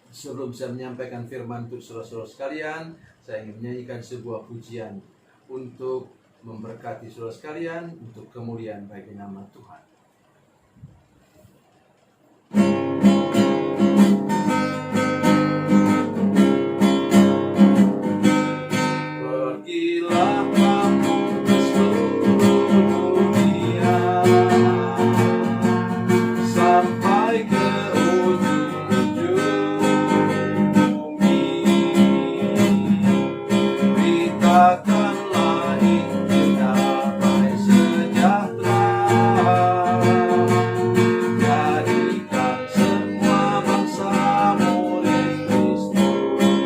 Sebelum saya menyampaikan firman untuk saudara-saudara sekalian, saya ingin menyanyikan sebuah pujian untuk memberkati saudara sekalian, untuk kemuliaan bagi nama Tuhan. Pergilah kamu ke seluruh dunia, sampai ke ujung bumi. Beritakanlah Injil damai sejahtera, jadikan semua bangsa murid Kristus.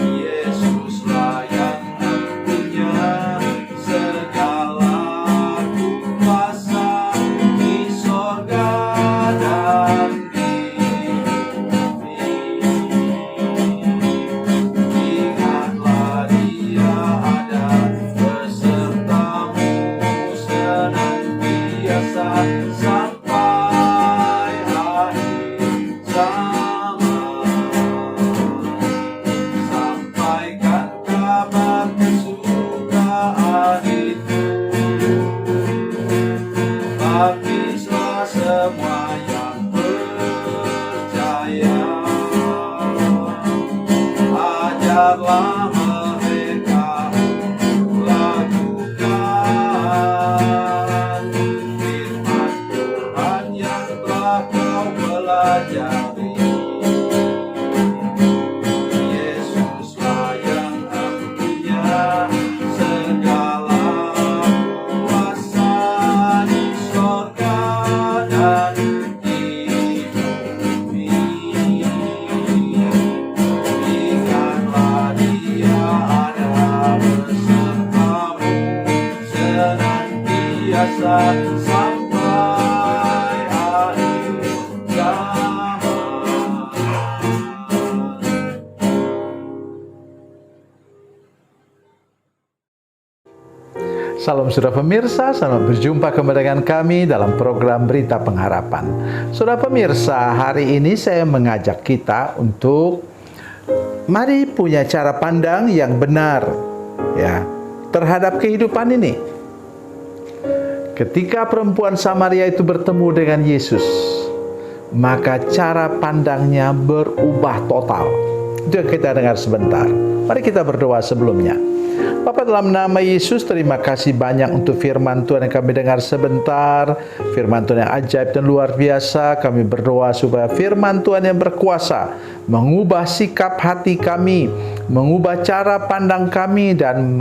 Yesuslah yang punya segala kuasa di sorga dan di bumi. Ingatlah Dia ada besertamu senantiasa sampai akhir zaman. Sampaikan kabar kesukaan itu, baptislah semua yang percaya. Ajarlah mereka untuk lakukan firman Tuhan yang telah kau pelajari. Yesuslah yang punya segala kuasa di sorga dan di bumi. Ingatlah Dia ada besertamu senantiasa sampai akhir zaman. Salam saudara pemirsa, selamat berjumpa kembali dengan kami dalam program Berita Pengharapan. Saudara pemirsa, hari ini saya mengajak kita untuk mari punya cara pandang yang benar ya terhadap kehidupan ini. Ketika perempuan Samaria itu bertemu dengan Yesus, maka cara pandangnya berubah total. Itu yang kita dengar sebentar. Mari kita berdoa sebelumnya. Bapa, dalam nama Yesus, terima kasih banyak untuk firman Tuhan yang kami dengar sebentar. Firman Tuhan yang ajaib dan luar biasa. Kami berdoa supaya firman Tuhan yang berkuasa mengubah sikap hati kami, mengubah cara pandang kami, dan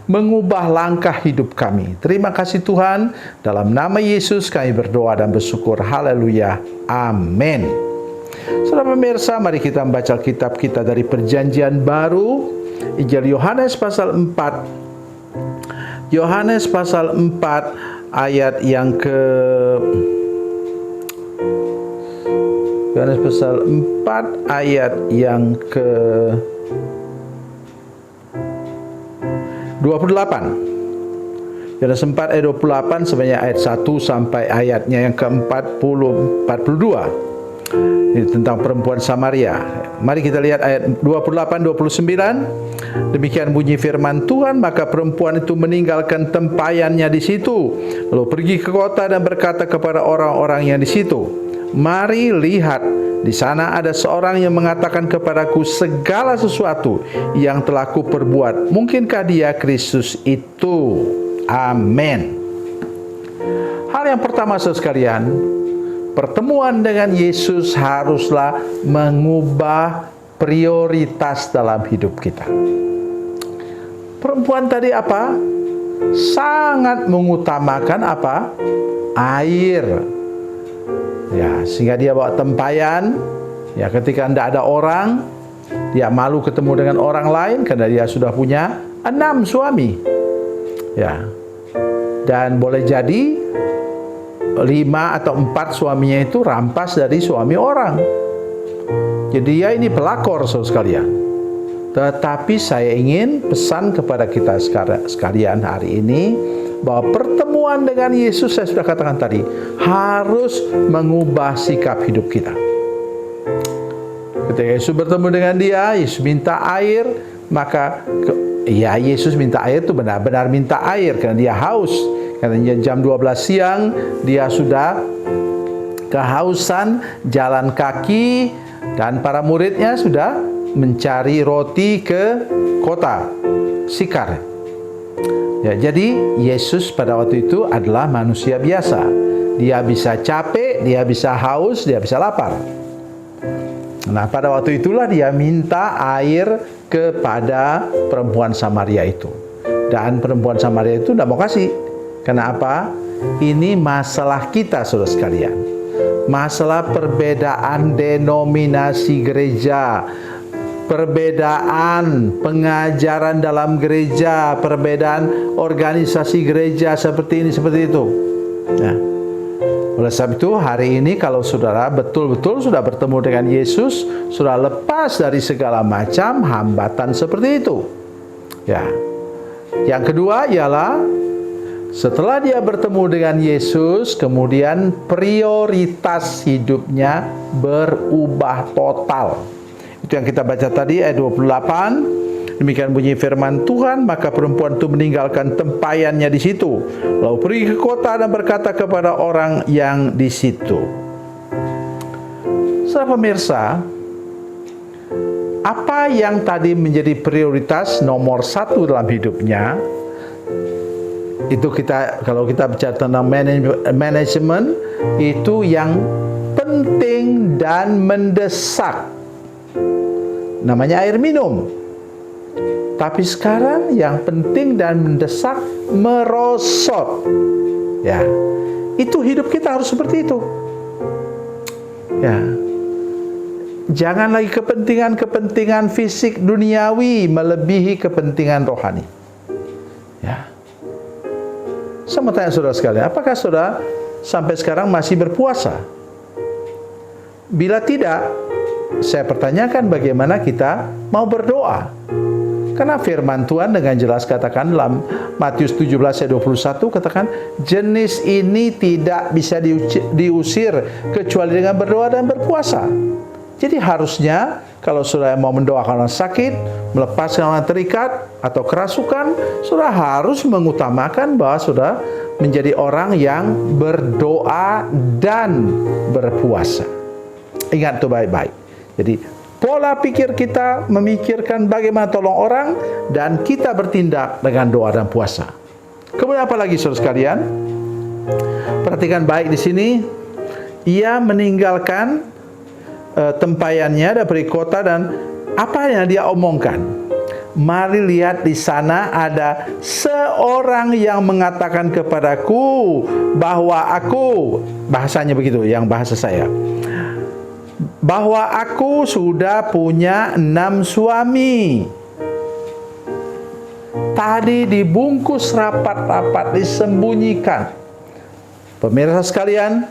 mengubah langkah hidup kami. Terima kasih Tuhan. Dalam nama Yesus kami berdoa dan bersyukur. Haleluya. Amin. Saudara pemirsa, mari kita membaca kitab kita dari Perjanjian Baru, Injil Yohanes pasal 4. Yohanes pasal 4 ayat yang ke Yohanes pasal 4 ayat yang ke 28. Yohanes 4 ayat 28 sebanyak ayat 1 sampai ayatnya yang ke-42. Ini tentang perempuan Samaria. Mari kita lihat ayat 28-29. Demikian bunyi firman Tuhan, maka perempuan itu meninggalkan tempayannya di situ, lalu pergi ke kota dan berkata kepada orang-orang yang di situ, "Mari lihat, di sana ada seorang yang mengatakan kepadaku segala sesuatu yang telah kuperbuat. Mungkinkah dia Kristus itu?" Amin. Hal yang pertama saudara sekalian, pertemuan dengan Yesus haruslah mengubah prioritas dalam hidup kita. Perempuan tadi apa? Sangat mengutamakan apa? Air. Ya, sehingga dia bawa tempayan. Ya, ketika tidak ada orang, dia malu ketemu dengan orang lain karena dia sudah punya 6 suami. Ya. Dan boleh jadi 5 atau 4 suaminya itu rampas dari suami orang. Jadi ya ini pelakor saudara sekalian. Tetapi saya ingin pesan kepada kita sekalian hari ini, bahwa pertemuan dengan Yesus, saya sudah katakan tadi, harus mengubah sikap hidup kita. Ketika Yesus bertemu dengan dia, Yesus minta air, maka Yesus minta air itu benar-benar minta air karena dia haus. Karena jam 12 siang dia sudah kehausan, jalan kaki, dan para muridnya sudah mencari roti ke kota Sikar. Ya, jadi Yesus pada waktu itu adalah manusia biasa. Dia bisa capek, dia bisa haus, dia bisa lapar. Nah, pada waktu itulah dia minta air kepada perempuan Samaria itu. Dan perempuan Samaria itu tidak mau kasih. Kenapa? Ini masalah kita, saudara sekalian. Masalah perbedaan denominasi gereja, perbedaan pengajaran dalam gereja, perbedaan organisasi gereja seperti ini, seperti itu. Nah, oleh sebab itu hari ini kalau saudara betul-betul sudah bertemu dengan Yesus, sudah lepas dari segala macam hambatan seperti itu. Ya. Yang kedua ialah setelah dia bertemu dengan Yesus, kemudian prioritas hidupnya berubah total. Itu yang kita baca tadi ayat 28. Demikian bunyi firman Tuhan, maka perempuan itu meninggalkan tempayannya di situ, lalu pergi ke kota dan berkata kepada orang yang di situ. Saudara pemirsa, apa yang tadi menjadi prioritas nomor 1 dalam hidupnya, itu kalau kita bicara tentang manajemen, itu yang penting dan mendesak, namanya air minum. Tapi sekarang yang penting dan mendesak merosot. Ya, itu hidup kita harus seperti itu. Ya, jangan lagi kepentingan fisik duniawi melebihi kepentingan rohani. Ya, saya mau tanya saudara sekalian, apakah saudara sampai sekarang masih berpuasa? Bila tidak, saya pertanyakan bagaimana kita mau berdoa. Karena firman Tuhan dengan jelas katakan dalam Matius 17 ayat 21, katakan jenis ini tidak bisa diusir kecuali dengan berdoa dan berpuasa. Jadi harusnya kalau saudara mau mendoakan orang sakit, melepaskan orang terikat atau kerasukan, saudara harus mengutamakan bahwa saudara menjadi orang yang berdoa dan berpuasa. Ingat itu baik-baik. Jadi pola pikir kita memikirkan bagaimana tolong orang, dan kita bertindak dengan doa dan puasa. Kemudian apa lagi saudara sekalian? Perhatikan baik di sini. Ia meninggalkan tempayannya dan pergi kota, dan apa yang dia omongkan? Mari lihat di sana ada seorang yang mengatakan kepadaku bahwa aku, bahasanya begitu, yang bahasa saya, bahwa aku sudah punya 6 suami. Tadi dibungkus rapat-rapat, disembunyikan. Pemirsa sekalian,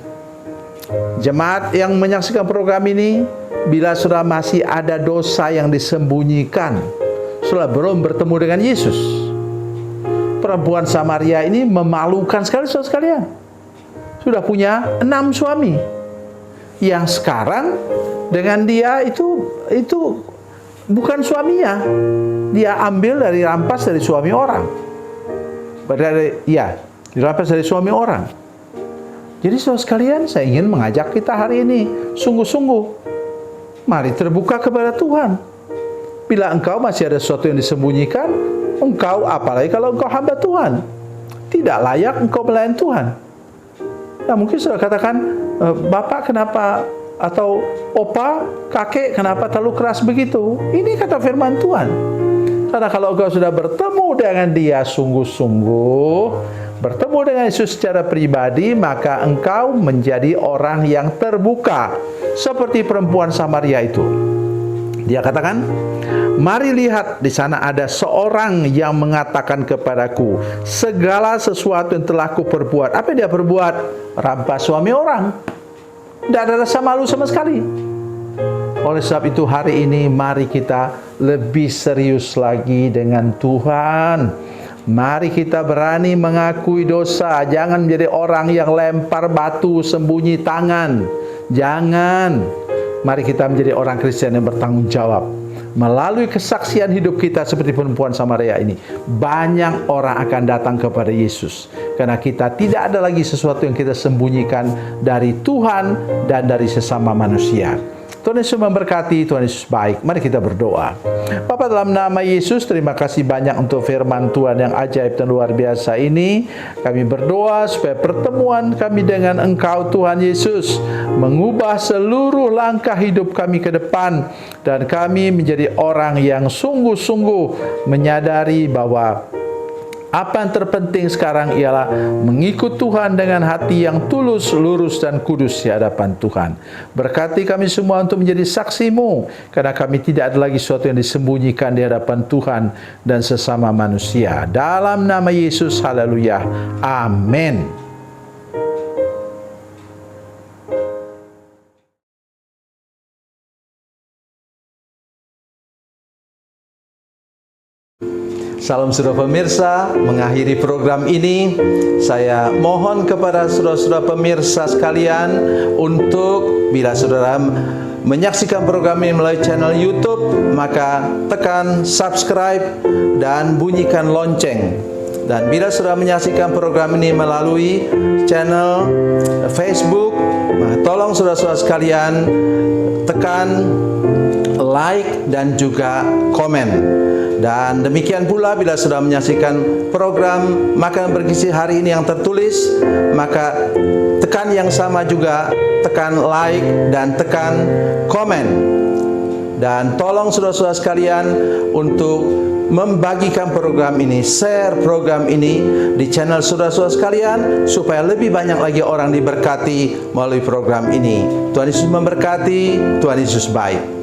jemaat yang menyaksikan program ini, bila sudah masih ada dosa yang disembunyikan, sudah belum bertemu dengan Yesus. Perempuan Samaria ini memalukan sekali saudara sekalian. Sudah punya 6 suami. Yang sekarang dengan dia itu bukan suaminya. Dia ambil dari rampas dari suami orang. Dirampas dari suami orang. Jadi saudara sekalian, saya ingin mengajak kita hari ini sungguh-sungguh, mari terbuka kepada Tuhan. Bila engkau masih ada sesuatu yang disembunyikan, engkau, apalagi kalau engkau hamba Tuhan, tidak layak engkau melayani Tuhan. Ya, mungkin saudara katakan, Bapak kenapa, atau opa, kakek kenapa terlalu keras begitu? Ini kata firman Tuhan. Karena kalau engkau sudah bertemu dengan dia sungguh-sungguh, bertemu dengan Yesus secara pribadi, maka engkau menjadi orang yang terbuka, seperti perempuan Samaria itu. Dia katakan, mari lihat di sana ada seorang yang mengatakan kepadaku segala sesuatu yang telah ku perbuat. Apa yang dia perbuat? Rampas suami orang. Tidak ada rasa malu sama sekali. Oleh sebab itu hari ini mari kita lebih serius lagi dengan Tuhan. Mari kita berani mengakui dosa. Jangan menjadi orang yang lempar batu sembunyi tangan. Jangan. Mari kita menjadi orang Kristen yang bertanggung jawab. Melalui kesaksian hidup kita seperti perempuan Samaria ini, banyak orang akan datang kepada Yesus. Karena kita tidak ada lagi sesuatu yang kita sembunyikan dari Tuhan dan dari sesama manusia. Tuhan Yesus memberkati, Tuhan Yesus baik. Mari kita berdoa. Bapa, dalam nama Yesus, terima kasih banyak untuk firman Tuhan yang ajaib dan luar biasa ini. Kami berdoa supaya pertemuan kami dengan Engkau, Tuhan Yesus, mengubah seluruh langkah hidup kami ke depan. Dan kami menjadi orang yang sungguh-sungguh menyadari bahwa apa yang terpenting sekarang ialah mengikut Tuhan dengan hati yang tulus, lurus, dan kudus di hadapan Tuhan. Berkati kami semua untuk menjadi saksi-Mu, karena kami tidak ada lagi sesuatu yang disembunyikan di hadapan Tuhan dan sesama manusia. Dalam nama Yesus, haleluya. Amin. Salam saudara pemirsa, mengakhiri program ini, saya mohon kepada saudara-saudara pemirsa sekalian untuk bila saudara menyaksikan program ini melalui channel YouTube, maka tekan subscribe dan bunyikan lonceng. Dan bila saudara menyaksikan program ini melalui channel Facebook, maka tolong saudara-saudara sekalian tekan like dan juga komen. Dan demikian pula bila sudah menyaksikan program Makanan Bergizi hari ini yang tertulis, maka tekan yang sama juga, tekan like dan tekan komen. Dan tolong saudara-saudara sekalian untuk membagikan program ini, share program ini di channel saudara-saudara sekalian, supaya lebih banyak lagi orang diberkati melalui program ini. Tuhan Yesus memberkati, Tuhan Yesus baik.